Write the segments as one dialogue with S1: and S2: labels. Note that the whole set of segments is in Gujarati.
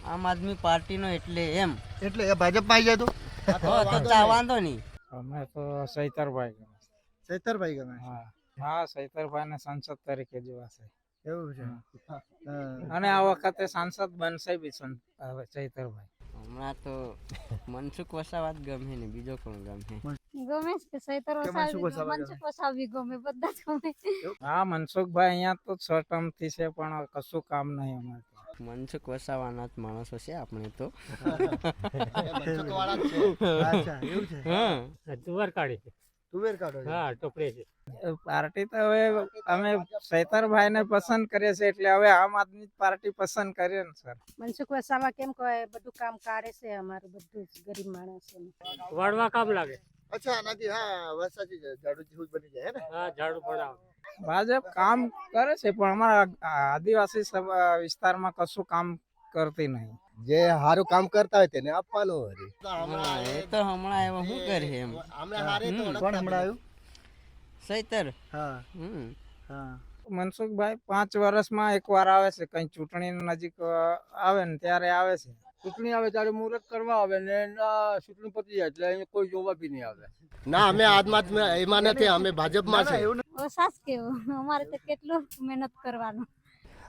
S1: આમ આદમી પાર્ટીનો એટલે એમ
S2: એટલે એ ભાજપમાં આવી જાય
S1: તો ચા વાંધો નહીં.
S3: અમે તો સૈતરભાઈ ગમે.
S2: ચૈતરભાઈ ગમે
S3: હા સૈતરભાઈ ને સાંસદ તરીકે જોવા છે
S2: એવું છે
S3: અને આ વખતે સાંસદ બનશે બી ચૈતરભાઈ.
S1: હમણાં તો મનસુખ વસાવા જ ગમે ને બીજો કોણ ગમે?
S4: ગમે છે કે સૈતર
S2: કે મનસુખ વસાવા ગમે?
S4: મનસુખ વસાવી ગમે, બધા જ ગમે.
S3: હા મનસુખભાઈ અહીંયા તો 6 ટર્મ થી છે પણ કશું કામ નહીં અમારે તો.
S1: મનસુખ વસાવાના જ માણસો છે આપણે તો.
S2: અચ્છા એવું છે
S3: તુવેર કાઢી છે.
S2: તુવેર કાઢો છો?
S3: હા ટોપડી છે. પાર્ટી તો હવે અમે સૈતરભાઈ ને પસંદ કરીએ છીએ એટલે હવે આમ આદમી પાર્ટી પસંદ કરીએ ને સર.
S4: મનસુખ વસાવા કેમ કહે બધું કામ કરે છે, અમારું બધું જ ગરીબ માણસ છે.
S3: વાળવા કામ લાગે.
S2: અચ્છા આનાથી હા વાત સાચી છે, ઝાડુ જેવું જ બની જાય હે ને?
S3: હા ઝાડુ પડાવ. ભાજપ કામ કરે છે પણ અમારા આદિવાસી વિસ્તારમાં કશું કામ કરતી નહીં.
S5: જે સારું કામ કરતા હોય તેને આપવાનું હોય.
S1: એ તો હમણાં એવો શું કરે એમ?
S2: કોણ હમણાં આવ્યું?
S1: સૈતર.
S2: હા
S1: હમ
S2: હા
S3: મનસુખભાઈ 5 વર્ષમાં એકવાર આવે છે, કઈ ચૂંટણી નજીક આવે ને ત્યારે આવે છે.
S6: ચૂંટણી આવે ત્યારે મુહૂર્ત કરવા આવે ને ચૂંટણી પતી જાય એટલે અહીંયા કોઈ જોવા બી નહીં આવે.
S5: ના અમે આદમા એમાં નથી, અમે ભાજપમાં છે.
S2: એવું
S4: સાસ કેવું, અમારે તો કેટલું મહેનત કરવાનું.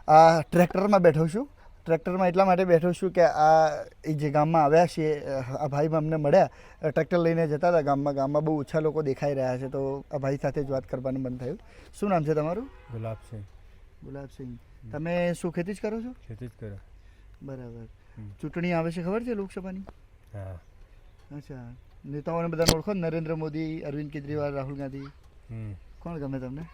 S2: આ ટ્રેક્ટરમાં બેઠો છું. ટ્રેક્ટરમાં એટલા માટે બેઠો છું કે આ એ જે ગામમાં આવ્યા છીએ, આ ભાઈ અમને મળ્યા, ટ્રેક્ટર લઈને જતા હતા ગામમાં બહુ ઓછા લોકો દેખાઈ રહ્યા છે, તો આ ભાઈ સાથે જ વાત કરવાનું મન થયું. શું નામ છે તમારું?
S7: ગુલાબસિંહ.
S2: ગુલાબસિંહ. તમે શું ખેતી જ કરો છો?
S7: ખેતી જ કરો.
S2: બરાબર. ચૂંટણી આવે છે ખબર છે લોકસભાની?
S7: હા.
S2: અચ્છા, નેતાઓને બધાને ઓળખો? નરેન્દ્ર મોદી, અરવિંદ કેજરીવાલ, રાહુલ ગાંધી, કોણ ગમે તમને?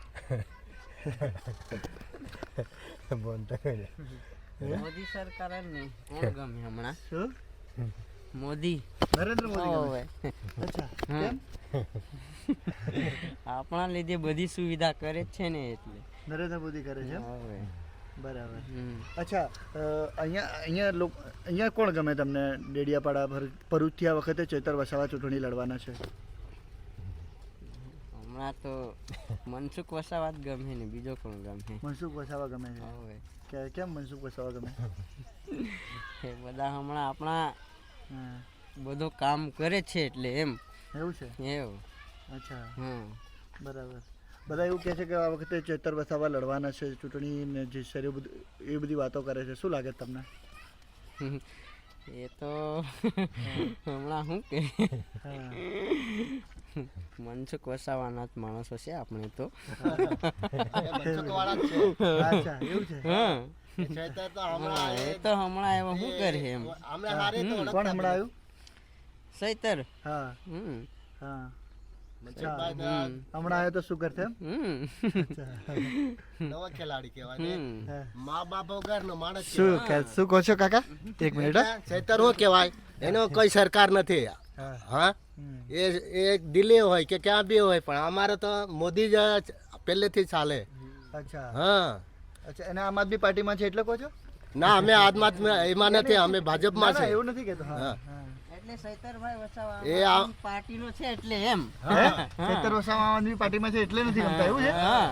S1: મોદી સરકાર જ નહીં, કોણ ગમે હમણાં?
S2: શું?
S1: મોદી,
S2: નરેન્દ્ર મોદી ગમે?
S1: હોવે.
S2: અચ્છા,
S1: હા.
S2: કેમ?
S1: આપણા લીધે બધી સુવિધા કરે જ છે ને એટલે.
S2: નરેન્દ્ર મોદી કરે છે એમ?
S1: હોવે.
S2: બરાબર.
S1: હમ.
S2: અચ્છા, અહીંયા કોણ ગમે તમને? ડેડિયાપાડા ભરૂચથી આ વખતે ચૈતર વસાવા ચૂંટણી લડવાના છે.
S1: હમણાં તો મનસુખ વસાવા જ ગમે ને બીજો કોણ ગમે?
S2: મનસુખ વસાવા ગમે છે.
S1: હોવે.
S2: કેમ મનસુખ વસાવા ગમે?
S1: એ બધા હમણાં આપણા
S2: હા,
S1: બધું કામ કરે છે એટલે એમ.
S2: એવું છે?
S1: એવું.
S2: અચ્છા,
S1: હમ
S2: બરાબર. બધા એવું કહે છે કે આ વખતે ચૈતર વસાવા લડવાના છે ચૂંટણી ને જે છે એ બધી વાતો કરે છે. શું લાગે તમને?
S1: એ તો હમણાં શું કે
S2: હા.
S1: મનસુખ વસાવાના જ માણસો છે આપણે તો.
S2: અચ્છા એવું છે?
S1: હા. એ તો હમણાં એવો શું કરે એમ?
S2: કોણ હમણાં આવ્યું?
S1: સૈતર.
S2: હા
S1: હમ
S2: હા. હમણાં આવ્યો તો શું કરતે એમ?
S1: હમ
S5: નવા ખેલાડી કહેવાય ને.
S1: હમ
S5: મા બાપ વગરનો માણસ
S2: શું કહો છો કાકા? એક મિનિટ.
S5: ચૈતર શું કહેવાય, એનો કોઈ સરકાર નથી. હા, એ દિલ્હી હોય કે ક્યાં બી હોય, પણ અમારે તો મોદી જ પહેલેથી ચાલે.
S2: અચ્છા
S5: હા.
S2: અચ્છા, એને આમ આદમી પાર્ટીમાં છે એટલે કહો છો?
S5: ના અમે આદમા એમાં નથી, અમે ભાજપમાં
S2: ના,
S5: છે.
S2: એવું નથી કહેતો. હા
S5: હા.
S2: હા.
S1: એટલે સૈતરભાઈ વસાવા
S5: એ આ
S1: પાર્ટીનો છે એટલે એમ.
S2: ચૈતર વસાવા આમ આદમી પાર્ટીમાં છે એટલે નથી ગમતા એવું છે?
S1: હા.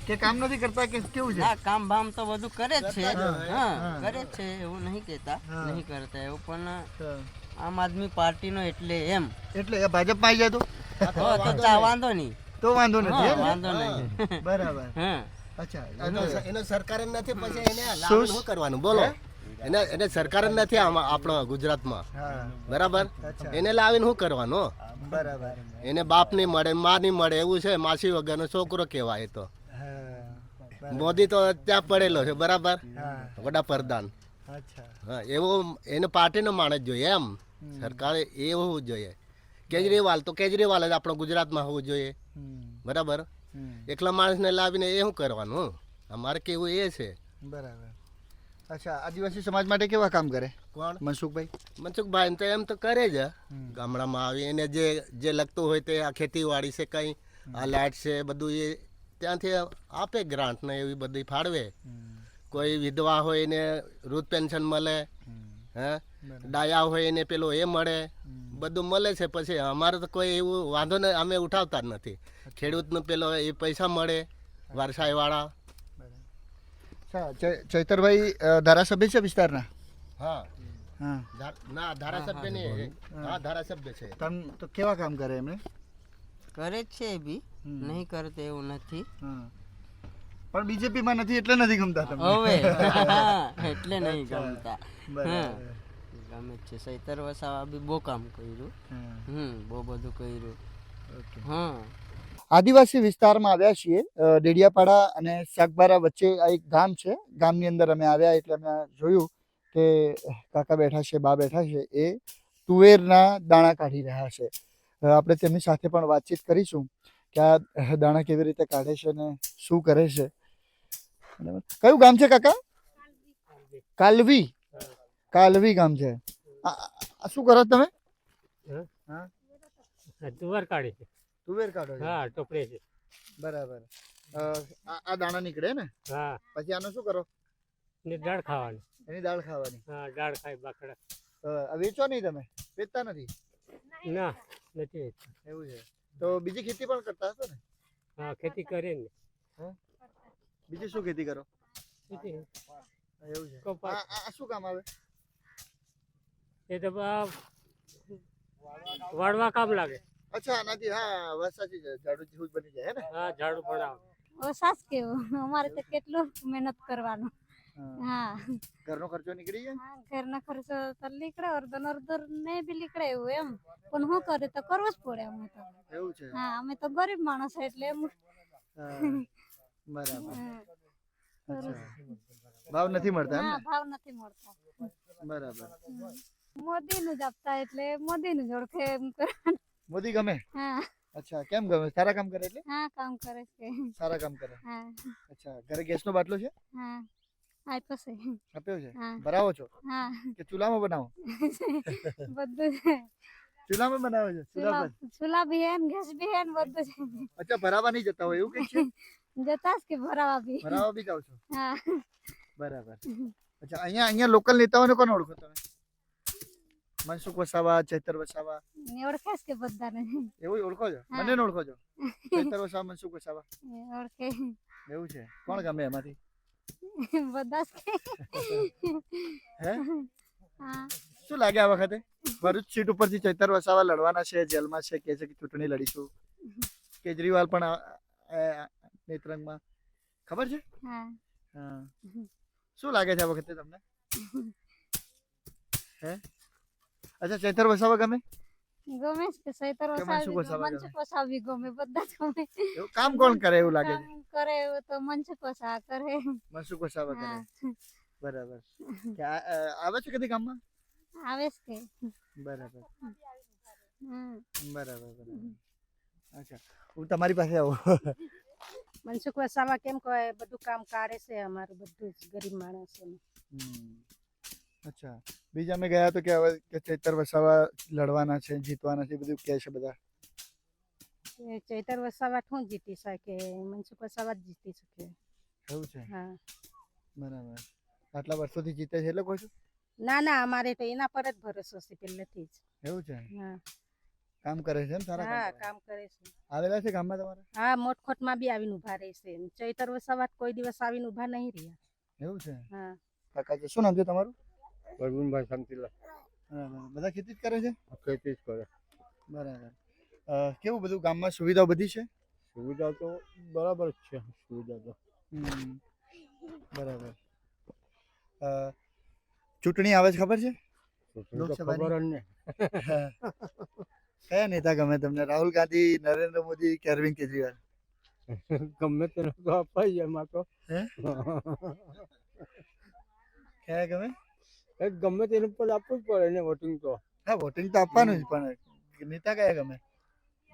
S2: કે કામ નથી કરતા કે કેવું છે?
S1: ના, કામ બામ તો બધું કરે જ છે. હા, કરે જ છે, એવું નહીં કહેતા નહીં કરતા એવું, પણ આમ આદમી પાર્ટીનો એટલે એમ.
S2: એટલે એ ભાજપમાં આવી જાય તો
S1: તો ચા વાંધો નહીં.
S2: તો વાંધો નથી
S1: હા,
S2: એમ ને?
S1: વાંધો નહીં.
S2: બરાબર.
S1: હા.
S2: અચ્છા,
S5: એનો સરકાર જ નથી, પછી એને લાવીને શું કરવાનું બોલો? એને સરકાર જ નથી આપણો ગુજરાતમાં,
S2: હા
S5: બરાબર?
S2: અચ્છા.
S5: એને લાવીને શું કરવાનું?
S2: બરાબર.
S5: એને બાપ નહીં મળે, માં નહીં મળે, એવું છે. માસી વગરનો છોકરો કહેવાય. તો
S2: હા
S5: મોદી તો ત્યાં પડેલો છે, બરાબર?
S2: હા.
S5: વડાપ્રધાન.
S2: અચ્છા.
S5: હા, એવો એને પાર્ટીનો માણસ જોઈએ એમ. સરકારે એ હોવું જોઈએ. કેજરીવાલ તો કેજરીવાલ જ આપણો ગુજરાતમાં હોવું જોઈએ, બરાબર? એકલા માણસને લાવીને એ શું કરવાનું? અમારે કેવું એ છે.
S2: બરાબર. અચ્છા, આદિવાસી સમાજ માટે કેવા કામ કરે
S5: કોણ?
S2: મનસુખભાઈ?
S5: મનસુખભાઈ તો એમ તો કરે જ. ગામડામાં આવી એને જે લગતું હોય તે, આ ખેતીવાડી છે, કંઈ આ લાઇટ છે, બધું એ ત્યાંથી આપે ગ્રાન્ટ ને એવી બધી ફાળવે. કોઈ વિધવા હોય એને વૃદ્ધ પેન્શન મળે, હે ડાયા હોય એને પેલો એ મળે, બધું મળે છે. પછી અમારે તો કોઈ એવું વાંધો નહીં, અમે ઉઠાવતા જ નથી. ખેડૂતનો પેલો એ પૈસા મળે, વારસાઈવાળા.
S2: ચૈતરભાઈ ધારાસભ્ય છે વિસ્તારના?
S5: હા.
S2: હા
S5: ના ધારાસભ્ય નહીં, હા ધારાસભ્ય છે.
S2: તમ તો કેવા કામ કરે એમને?
S1: કરે જ છે એ બી, નહીં કરતે એવું નથી.
S2: હા પણ બીજેપી માં નથી એટલે નથી ગમતા તમને?
S1: હવે એટલે નહીં ગમતા.
S2: બરાબર.
S1: ગમે જ છે. ચૈતર વસાવા બી બહુ કામ કર્યું.
S2: હા.
S1: બહુ બધું કર્યું.
S2: ઓકે.
S1: હા.
S2: આદિવાસી વિસ્તારમાં આવ્યા છીએ, ડેડિયાપાડા અને સાગબારા વચ્ચે આ એક ગામ છે. ગામની અંદર અમે આવ્યા એટલે અમે જોયું કે કાકા બેઠા છે, બા બેઠા છે, એ તુવેરના દાણા કાઢી રહ્યા છે. આપણે તેમની સાથે પણ વાતચીત કરીશું કે આ દાણા કેવી રીતે કાઢે છે ને શું કરે છે. બરાબર. કયું ગામ છે કાકા? કાલવી. કાલવી ગામ છે. શું કરો છો તમે?
S7: તુવેર કાઢી છે.
S2: તુવેર કાઢો છો?
S7: હા, ટોપડી છે.
S2: બરાબર. આ દાણા નીકળે ને
S7: હા,
S2: પછી આનું શું કરો?
S7: ને દાળ ખાવાની.
S2: એની દાળ ખાવાની.
S7: હા, દાળ ખાઈ બાકડા.
S2: વેચો નહીં તમે? વેચતા નથી?
S7: ના, નથી.
S2: એવું છે. તો બીજી ખેતી પણ કરતા હશો ને?
S7: હા, ખેતી કરીએ ને.
S2: બીજી શું ખેતી કરો?
S7: ખેતી
S2: એવું છે.
S7: કપાસ.
S2: આ શું કામ આવે?
S7: એ તો વાળવા કામ લાગે.
S2: અચ્છા, આનાથી હા વાત સાચી છે, ઝાડુ જેવું જ બની જાય હે ને?
S7: હા, ઝાડુ બનાવે.
S4: સાસ કેવું અમારે તો કેટલું મહેનત કરવાનું. હા,
S2: ઘરનો ખર્ચો નીકળી જાય.
S4: હા, ઘરના ખર્ચો તો નીકળે, અર્ધર નહીં બી નીકળે એવું એમ. પણ શું કરે તો કરવું જ પડે અમે તો.
S2: એવું છે.
S4: હા, અમે તો ગરીબ માણસ એટલે એમ.
S2: બરાબર.
S4: હા,
S2: ભાવ નથી મળતા એમ ને?
S4: ભાવ નથી મળતા.
S2: બરાબર.
S4: મોદી નું જ આપતા એટલે મોદી નું જ ઓળખે એમ કરવાનું.
S2: મોદી ગમે?
S4: હા,
S2: અચ્છા, કેમ ગમે? સારા કામ કરે એટલે?
S4: હા, કામ કરે છે.
S2: સારા કામ કરે.
S4: હા,
S2: અચ્છા, ઘરે ગેસનો બાટલો છે?
S4: હા, આપ્યો છે.
S2: આપ્યો છે?
S4: હા.
S2: ભરાવો છો
S4: હા,
S2: કે ચૂલામાં બનાવો?
S4: બધું છે.
S2: ચૂલામાં બનાવો છો? ચૂલા પર?
S4: ચૂલા બી હે ને ગેસ બી હે ને બધું છે.
S2: અચ્છા, ભરાવા નહીં જતા હોય એવું કઈ છે?
S4: જતા જ કે ભરાવા બી.
S2: ભરાવા બી જાવ છો?
S4: હા,
S2: બરાબર. અચ્છા, અહીંયા લોકલ નેતાઓને કોને ઓળખો તમે? મનસુખ વસાવા, ચૈતર વસાવા,
S4: ને ઓળખે છે કે બધાને.
S2: એવું ઓળખો છો?
S4: હા.
S2: મને ઓળખો છો? ચૈતર વસાવા, મનસુખ વસાવા,
S4: ઓળખે
S2: એવું છે. કોણ ગમે એમાંથી?
S4: બધા જ કે.
S2: હે?
S4: હા,
S2: શું લાગે આ વખતે ભરૂચ સીટ ઉપરથી ચૈતર વસાવા લડવાના છે, જેલમાં છે, કે છે કે ચૂંટણી લડીશું? કેજરીવાલ પણ નેત્રંગમાં, ખબર છે?
S4: હા.
S2: હા. શું લાગે છે આ વખતે તમને? હે? અચ્છા, ચૈતર વસાવા ગમે?
S4: ગમે છે કે ચૈતર
S2: કે મનસુખ વસાવા
S4: મનસુખ વસાવા બી ગમે, બધા જ ગમે.
S2: એવું કામ કોણ કરે એવું લાગે છે?
S4: કામ કરે એવું તો મનસુખ વસાવા કરે.
S2: મનસુખ વસાવા કરે.
S4: હા,
S2: બરાબર. કે આવે છે કદી ગામમાં?
S4: આવે છે કે.
S2: બરાબર.
S4: હમ.
S2: બરાબર. અચ્છા, હું તમારી પાસે આવું.
S4: મનસુખ વસાવા કેમ કહે બધું કામ કરે છે અમારું, બધું જ ગરીબ માણસ છે.
S2: અચ્છા, બીજા અમે ગયા તો કે હવે કે ચૈતર વસાવા લડવાના છે, જીતવાના છે, બધું કહે છે બધા.
S4: ચૈતર વસાવા શું જીતી શકે? મનસુખ વસાવા જ જીતી શકે.
S2: એવું છે?
S4: હા.
S2: બરાબર. આટલા વર્ષોથી જીતે છે એટલે કહો છો?
S4: ના ના, અમારે તો એના પર જ ભરોસો છે પહેલેથી જ.
S2: એવું છે?
S4: હા,
S2: કામ કરે છે એમ? સારા
S4: હા,
S2: કામ કરે.
S4: કામ કરે છે.
S2: આવેલા છે ગામમાં તમારે?
S4: હા, મોટખોટમાં બી આવીને ઉભા રહે છે. ચૈતર વસાવા કોઈ દિવસ આવીને ઉભા નહીં રહ્યા.
S2: એવું છે?
S4: હા.
S2: કાકાજી, શું નામ છે તમારું?
S6: પરવીનભાઈ શાંતિલાલ.
S2: બધા ખેતી જ કરે છે?
S6: ખેતી જ કરે.
S2: બરાબર. કેવું બધું ગામમાં સુવિધાઓ બધી છે?
S6: સુવિધા તો બરાબર જ છે. સુવિધા તો
S2: બરાબર. ચૂંટણી આવે છે ખબર છે? લોકસભાની?
S6: ખબર જ ને.
S2: કયા નેતા ગમે તમને? રાહુલ ગાંધી, નરેન્દ્ર મોદી કે અરવિંદ કેજરીવાલ?
S6: ગમે તેને તો અપાઈ એમાં તો.
S2: હે? કયા ગમે?
S6: ગમે તેને પર આપવું જ પડે ને વોટિંગ તો.
S2: હા, વોટિંગ તો આપવાનું જ, પણ નેતા કયા ગમે?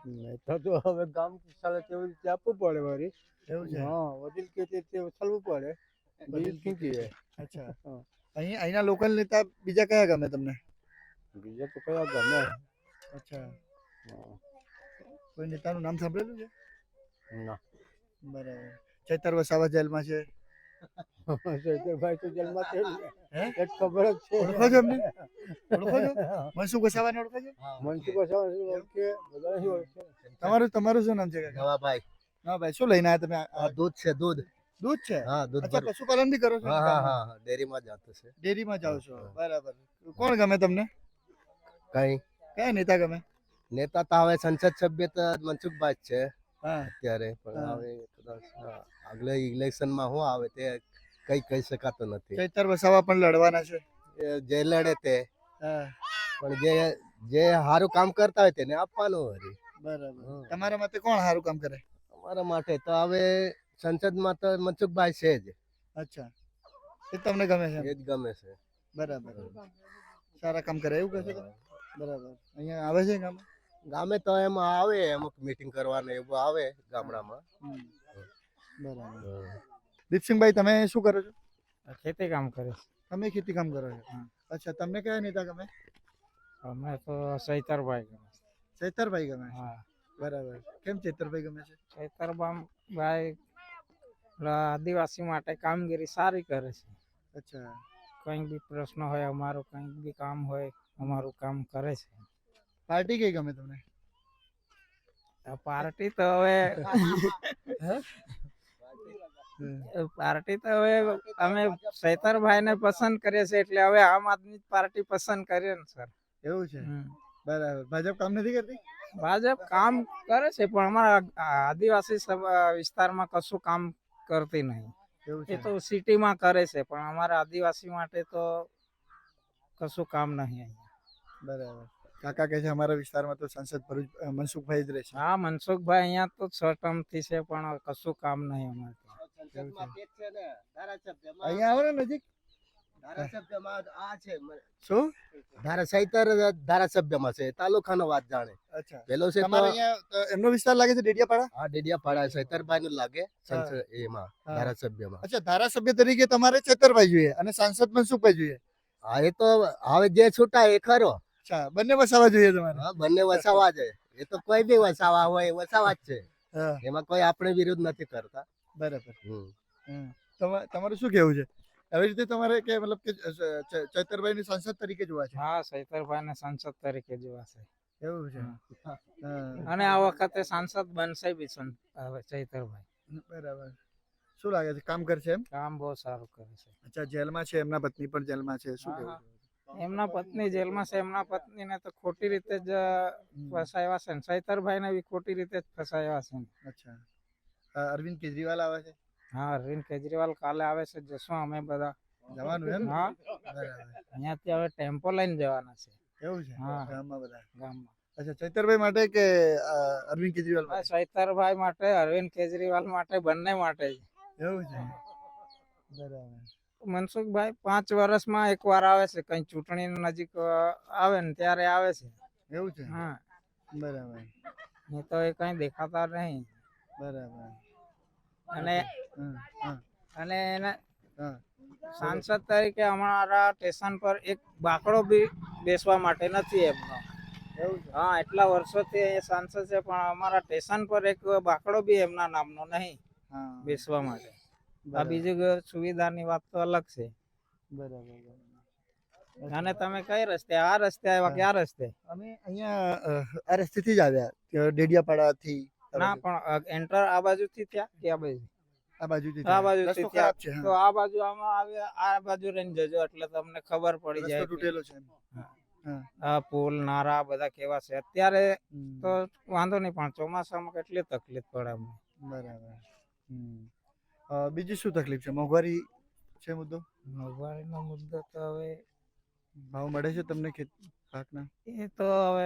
S6: નેતા તો હવે ગામ ચાલે તેવી રીતે આપવું પડે વળી.
S2: એવું છે?
S6: હા, વડીલ કે તે ચાલવું પડે.
S2: વડીલ
S6: ખીંચીએ.
S2: અચ્છા.
S6: હા.
S2: અહીંના લોકલ નેતા બીજા કયા ગમે તમને?
S6: બીજા તો કયા ગમે.
S2: અચ્છા. કોઈ નેતાનું નામ સાંભળેલું છે?
S6: ના.
S2: બરાબર. ચૈતર વસાવા જેલમાં છે.
S6: ચૈતરભાઈ તો જેલમાં છે જ ને.
S2: હે?
S6: એક ખબર જ છે.
S2: ઓળખો છો એમને? ઓળખો છો? મનસુખ વસાવાને ઓળખો છો?
S6: મનસુખ વસાવા ઓળખે, બધા નહીં ઓળખે.
S2: તમારું શું નામ છે કાકા?
S5: નવાભાઈ,
S2: હા ભાઈ, શું લઈને આવ્યા તમે?
S5: આ દૂધ છે, દૂધ.
S2: દૂધ છે
S5: હા દૂધ
S2: અચ્છા
S5: ભર
S2: પશુપાલન બી કરો છો
S5: હા હા હા હા ડેરીમાં જતો છે
S2: ડેરીમાં જાઓ છો
S5: હા.
S2: બરાબર કોણ ગમે તમને
S5: કઈ
S2: કયા નેતા ગમે
S5: નેતા તો હવે સંસદ સભ્ય તો મનસુખભાઈ જ છે
S2: હા
S5: અત્યારે પણ
S2: હા.
S5: હવે કદાચ આગલે ઇલેક્શનમાં શું આવે તે કઈ કહી શકાતું નથી
S2: ચૈતર વસાવા પણ લડવાના છે
S5: એ જે લડે તે
S2: હા
S5: પણ જે સારું કામ કરતા હોય તેને આપવાનું વળી
S2: બરાબર
S5: હા.
S2: તમારા મતે કોણ સારું કામ કરે
S5: અમારા માટે તો હવે સંસદમાં તો મનસુખભાઈ છે જ
S2: અચ્છા એ તમને ગમે છે એમ?
S5: એ જ ગમે છે
S2: બરાબર સારા કામ કરે એવું કહે છે તમે? બરાબર અહીંયા આવે છે ગામ
S5: ગામે તો એમાં આવે અમુક મીટિંગ કરવાને એવું આવે ગામડામાં
S2: બરાબર
S5: હા.
S2: દીપસિંહભાઈ તમે શું કરો છો
S3: ખેતી કામ કરે છે
S2: તમે ખેતી કામ કરો છો અચ્છા તમને કયા નેતા ગમે
S3: અમે તો સૈતરભાઈ ગમે છે.
S2: ચૈતરભાઈ ગમે છે
S3: હા
S2: બરાબર કેમ ચૈતરભાઈ ગમે છે
S3: સૈતરભાઈ આદિવાસી માટે કામગીરી સારી કરે છે
S2: અચ્છા
S3: કંઈક બી પ્રશ્ન હોય અમારું કંઈક બી કામ હોય અમારું કામ કરે છે
S2: પાર્ટી કઈ ગમે તમને
S3: આ પાર્ટી તો હવે પાર્ટી તો હવે અમે સૈતરભાઈ ને પસંદ કરીએ છીએ એટલે હવે આમ આદમી પાર્ટી પસંદ કરીએ ને સર
S2: એવું છે બરાબર ભાજપ કામ નથી કરતી
S3: ભાજપ કામ કરે છે પણ અમારા આદિવાસી વિસ્તારમાં કશું કામ કરતી નહીં
S2: એવું
S3: એ
S2: છે
S3: તો સિટીમાં કરે છે પણ અમારા આદિવાસી માટે તો કશું કામ નહીં અહીંયા
S2: બરાબર કાકા કહે છે અમારા વિસ્તારમાં તો સાંસદ ભરૂચ મનસુખભાઈ જ રહેશે
S3: હા મનસુખભાઈ અહીંયા તો 6 ટર્મ થી છે પણ કશું કામ નહીં અમારે
S5: સંસદમાં તે જ છે ને ધારાસભ્યમાં
S2: અહીંયા આવો ને નજીક
S5: ધારાસભ્યમાં આ છે
S2: શું
S5: ધારાસભ્યમાં છે તાલુકાનો વાત જાણે
S2: અચ્છા
S5: પેલો છે તો
S2: તમારે અહીંયા એમનો વિસ્તાર લાગે છે ડેડિયાપાડા
S5: હા ડેડિયાપાડા સૈતરભાઈ નું લાગે સંસદ એમાં
S2: હા.
S5: ધારાસભ્યમાં
S2: અચ્છા ધારાસભ્ય તરીકે તમારે ચૈતરભાઈ જોઈએ અને સાંસદ મનસુખભાઈ જોઈએ
S5: હા એ તો હવે જે છૂટા એ ખરો
S2: અચ્છા બંને વસાવા જોઈએ તમારે
S5: હા બંને વસાવા છે એ તો કોઈ બી વસાવા હોય એ વસાવા જ છે
S2: હા
S5: એમાં કોઈ આપણે વિરોધ નથી કરતા
S2: બરાબર
S5: હમ.
S2: તમારું શું કેવું છે આવી રીતે તમારે કે મતલબ કે ચૈતરભાઈ ની સાંસદ તરીકે જોવા છે
S3: હા સૈતરભાઈ ને સાંસદ તરીકે જોવા છે
S2: એવું છે હા.
S3: અને આ વખતે સાંસદ બનશે બી હવે ચૈતરભાઈ
S2: બરાબર શું લાગે છે કામ કરશે એમ
S3: કામ બહુ સારું કરે છે
S2: અચ્છા જેલમાં છે એમના પત્ની પણ જેલમાં છે શું
S3: હા,
S2: કેવું
S3: એમના પત્ની જેલમાં છે એમના પત્નીને તો ખોટી રીતે જ ફસાયા છે ને સૈતરભાઈ ને બી ખોટી રીતે જ ફસાયા છે
S2: અચ્છા અરવિંદ કેજરીવાલ આવે છે
S3: હા અરવિંદ કેજરીવાલ કાલે આવે છે જશું અમે બધા
S2: જવાનું એમ
S3: હા
S2: બરાબર
S3: અહીંયાથી હવે ટેમ્પો લઈને જવાના છે
S2: એવું છે
S3: હા.
S2: ગામમાં બધા
S3: ગામમાં
S2: અચ્છા ચૈતરભાઈ માટે કે અરવિંદ કેજરીવાલ
S3: હા,
S2: માટે?
S3: સૈતરભાઈ માટે અરવિંદ કેજરીવાલ માટે બંને માટે જ.
S2: એવું છે બરાબર
S3: મનસુખભાઈ 5 વર્ષમાં એકવાર આવે છે કઈ ચૂંટણી નજીક આવે ને ત્યારે આવે છે
S2: એવું છે
S3: હા
S2: બરાબર
S3: નહીં તો એ કઈ દેખાતા નહીં
S2: બરાબર
S3: અને
S2: હા હા
S3: અને એના
S2: હા
S3: સાંસદ તરીકે અમારા સ્ટેશન પર એક બાકડો બી બેસવા માટે નથી એમનો
S2: એવું છે
S3: હા એટલા વર્ષોથી એ સાંસદ છે પણ અમારા સ્ટેશન પર એક બાકડો બી એમના નામનો નહીં
S2: હા
S3: બેસવા માટે આ
S2: બરાબર.
S3: બીજી સુવિધાની વાત તો અલગ છે
S2: બરાબર
S3: અને તમે કઈ રસ્તે આ રસ્તે આવ્યા કે આ રસ્તે
S2: અમે અહીંયા આ રસ્તેથી જ આવ્યા ડેડિયાપાડાથી
S3: ના પણ એન્ટર આ બાજુથી થયા કે આ બાજુ
S2: આ બાજુથી
S3: આ
S2: થયા.
S3: બાજુથી
S2: રસ્તો
S3: થયા
S2: ખરાબ છે
S3: તો આ બાજુ આમાં આવે આ બાજુ રહીને જજો એટલે તમને ખબર પડી
S2: રસ્તો
S3: જાય કે
S2: તૂટેલો છે એમ.
S3: આ પુલ નારા બધા કેવા છે અત્યારે
S2: હમ.
S3: તો વાંધો નહીં પણ ચોમાસામાં કેટલી તકલીફ પડે અમને
S2: બરાબર બીજી શું તકલીફ છે મોંઘવારી છે મુદ્દો
S3: મોંઘવારીનો મુદ્દો તો હવે
S2: ભાવ મળે છે તમને ખેત પાકના
S3: એ તો હવે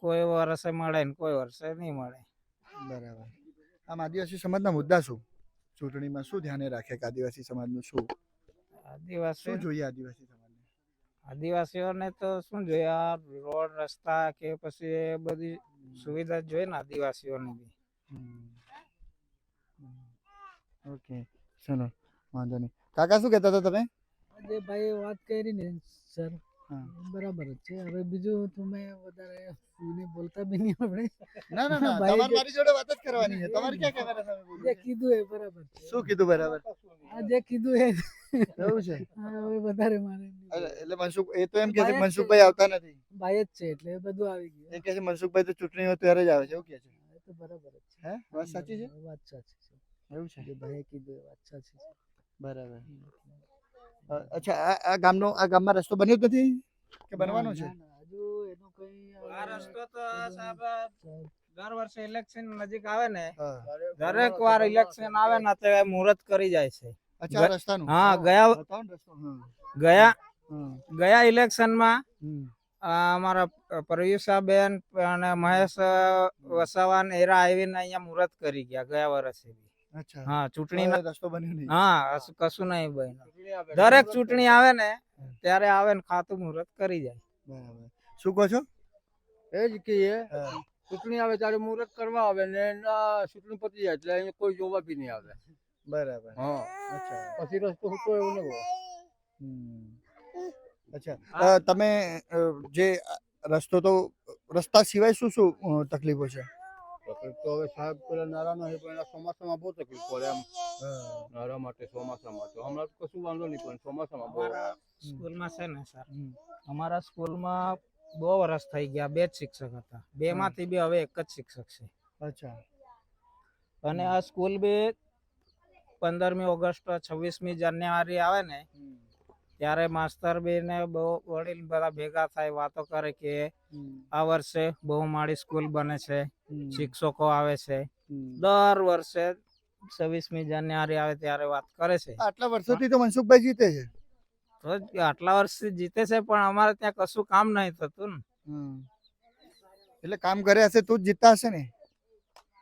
S3: કોઈ વર્ષે મળે ને કોઈ વર્ષે નહીં મળે
S2: બરાબર આમ આદિવાસી સમાજના મુદ્દા શું ચૂંટણીમાં શું ધ્યાને રાખે કે આદિવાસી સમાજનું શું
S3: આદિવાસી
S2: શું જોઈએ આદિવાસી સમાજને
S3: આદિવાસીઓને તો શું જોઈએ આ રોડ રસ્તા કે પછી એ બધી સુવિધા જોઈએ ને આદિવાસીઓને બી
S2: ઓકે ચલો વાંધો નહીં કાકા શું કહેતા હતા તમે
S8: જે ભાઈ વાત કરી ને સર
S2: હા.
S8: બરાબર જ છે હવે બીજું તમે વધારે એને બોલતા બી નહીં આપણે
S2: ના ના ના
S8: ભાઈ
S2: તમારે
S8: જે-
S2: મારી જોડે વાત જ કરવાની છે તમારે ક્યાં કેમેરા સામે બોલવું
S8: જે
S2: છે?
S8: કીધું એ બરાબર છે
S2: શું કીધું બરાબર
S8: આ જે કીધું એ
S2: એવું છે
S8: હા, હવે વધારે મારે નહીં.
S2: એટલે મનસુખ એ તો એમ કે છે
S8: ભાઈ જ છે.
S2: મનસુખભાઈ આવતા નથી
S8: ભાઈ જ છે એટલે એ બધું આવી ગયું
S2: એ કે છે મનસુખભાઈ તો ચૂંટણી હોય ત્યારે જ આવે છે એવું કે છે
S8: એ તો બરાબર જ છે
S2: હે વાત સાચી છે
S8: વાત સાચી છે
S2: એવું છે
S8: જે ભાઈએ કીધું એ વાત સાચી છે.
S2: બરાબર અચ્છા આ ગામમાં રસ્તો બન્યો જ નથી કે બનવાનો છે
S8: ના, ના, હજુ એનું કઈ
S3: આ રસ્તો તો સાહેબ દર વર્ષે ઇલેક્શન નજીક આવે ને
S2: હા.
S3: દરેક વાર ઇલેક્શન આવે ને તે મુહૂર્ત કરી જાય છે.
S2: અચ્છા આ રસ્તાનું
S3: હા, ગયા
S2: બતાવો ને રસ્તો
S3: ગયા
S2: હા.
S3: ગયા ઇલેક્શનમાં
S2: હમ.
S3: અમારા પ્રયુષાબેન અને મહેશ વસાવાન એરા આવીને અહીંયા મુહૂર્ત કરી ગયા ગયા વર્ષે.
S2: અચ્છા
S3: હા, ચૂંટણી
S2: હવે રસ્તો બન્યો નહીં
S3: હા કશું નહીં બન્યું. દરેક ચૂંટણી આવે ને ત્યારે આવે ને ખાતું મુહૂર્ત કરી જાય.
S2: બરાબર શું કહો છો
S6: એ જ કહીએ
S2: હા.
S6: ચૂંટણી આવે ત્યારે મુહૂર્ત કરવા આવે ને એના ચૂંટણી પતી જાય એટલે અહીંયા કોઈ જોવા બી નહીં આવે.
S2: બરાબર
S6: હા,
S2: અચ્છા
S6: પછી રસ્તો હતો એવું ન હોય.
S2: હમ. અચ્છા તમે જે રસ્તો તો રસ્તા સિવાય શું શું તકલીફો છે
S6: તકલીફ તો હવે સાહેબ પેલા નારા નહીં પણ એના ચોમાસામાં બહુ તકલીફ પડે એમ. નારા માટે ચોમાસામાં તો હમણાં તો કશું વાંધો નહીં પણ ચોમાસામાં બહુ.
S3: અમારા સ્કૂલમાં છે ને સર,
S2: હમ.
S3: અમારા સ્કૂલમાં બહુ વર્ષ થઈ ગયા, 2 જ શિક્ષક હતા. 2 માંથી બી હવે 1 જ શિક્ષક છે.
S2: અચ્છા
S3: અને આ સ્કૂલ બી 15મી ઓગસ્ટ 26મી જાન્યુઆરી આવે ને ત્યારે માસ્તર બી ને બહુ વડીલ બધા ભેગા થાય, વાતો કરે કે આ વર્ષે બહુમાળી સ્કૂલ બને છે, શિક્ષકો આવે છે. દર વર્ષે 26મી જાન્યુઆરી આવે ત્યારે વાત કરે છે.
S2: આટલા વર્ષોથી તો મનસુખભાઈ જીતે છે
S3: તો જ આટલા વર્ષથી જીતે છે પણ અમારે ત્યાં કશું કામ નહીં થતું ને.
S2: એટલે કામ કર્યા હશે તો જ જીતતા હશે ને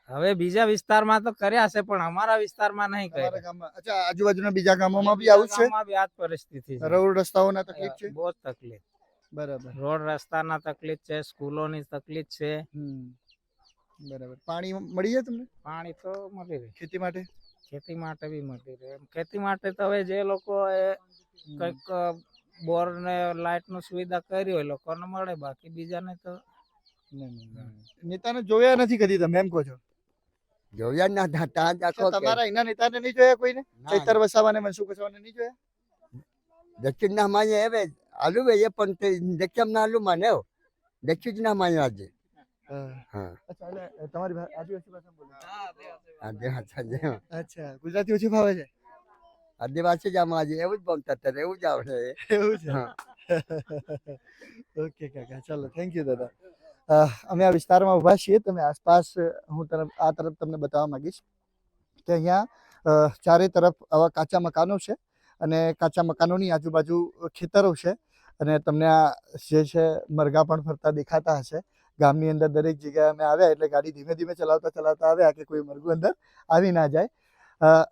S3: હવે બીજા વિસ્તારમાં તો કર્યા છે પણ અમારા વિસ્તારમાં નહીં
S2: તમારા
S3: કર્યા.
S2: ગામમાં અચ્છા આજુબાજુના બીજા ગામોમાં બી આવું જ છે
S3: ગામમાં બી આ જ પરિસ્થિતિ છે.
S2: રોડ રસ્તાઓના તકલીફ છે
S3: બહુ જ તકલીફ.
S2: બરાબર
S3: રોડ રસ્તાના તકલીફ છે, સ્કૂલોની તકલીફ છે.
S2: બરાબર પાણી મળી જાય તમને
S3: પાણી તો મળી રહે,
S2: ખેતી માટે
S3: ખેતી માટે બી મળી રહે. ખેતી માટે તો હવે જે લોકો એ કઈક બોર ને લાઇટ નું સુવિધા કરી હોય લોકોને મળે, બાકી બીજાને તો
S2: નેતાને જોયા નથી કદી તમે એમ કહો છો
S9: જોયા ના હતા
S2: અચ્છા, તમારા અહીંના નેતાને નહીં જોયા કોઈને ચૈતર વસાવાને મનસુખ વસાવાને નહીં જોયા
S9: દક્ષિણ ના માને હવે આલુ એ પણ તે દક્ષિણ ના આલુ માને દક્ષિણ ના માને આજે હા
S2: અચ્છા એટલે તમારી આદિવાસી ભાષા બોલો
S9: આજે
S2: અચ્છા ગુજરાતી ઓછી ફાવે છે
S9: આદિવાસી જ આમાં આજે એવું જ બોલતા હતા, એવું જ આવડે.
S2: એવું છે
S9: હા.
S2: ઓકે કાકા ચાલો થેન્ક યુ દાદા અમે આ વિસ્તારમાં ઊભા છીએ તમે આસપાસ હું આ તરફ તમને બતાવવા માંગીશ કે અહીંયા ચારે તરફ આવા કાચા મકાનો છે અને કાચા મકાનોની આજુબાજુ ખેતરો છે અને તમને આ જે છે મરઘા પણ ફરતા દેખાતા હશે. ગામની અંદર દરેક જગ્યાએ અમે આવ્યા એટલે ગાડી ધીમે ધીમે ચલાવતા આવ્યા કે કોઈ મરઘું અંદર આવી ના જાય.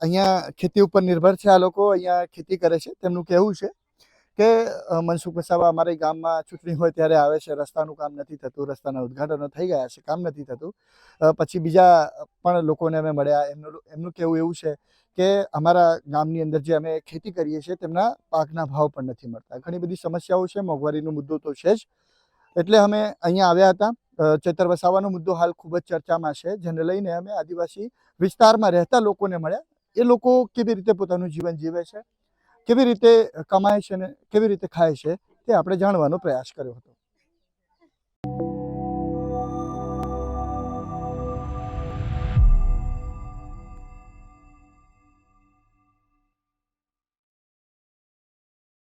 S2: અહીંયા ખેતી ઉપર નિર્ભર છે આ લોકો, અહીંયા ખેતી કરે છે. તેમનું કહેવું છે કે મનસુખ વસાવા અમારા ગામમાં ચૂંટણી હોય ત્યારે આવે છે, રસ્તાનું કામ નથી થતું, રસ્તાના ઉદ્ઘાટનો થઈ ગયા છે, કામ નથી થતું. પછી બીજા પણ લોકોને અમે મળ્યા, એમનું કહેવું એવું છે કે અમારા ગામની અંદર જે અમે ખેતી કરીએ છીએ તેમના પાકના ભાવ પણ નથી મળતા. ઘણી બધી સમસ્યાઓ છે, મોંઘવારીનો મુદ્દો તો છે જ, એટલે અમે અહીંયા આવ્યા હતા. ચૈતર વસાવાનો મુદ્દો હાલ ખૂબ જ ચર્ચામાં છે, જેને લઈને અમે આદિવાસી વિસ્તારમાં રહેતા લોકોને મળ્યા. એ લોકો કેવી રીતે પોતાનું જીવન જીવે છે, કેવી રીતે કમાય છે અને કેવી રીતે ખાય છે તે આપણે જાણવાનો પ્રયાસ કર્યો હતો.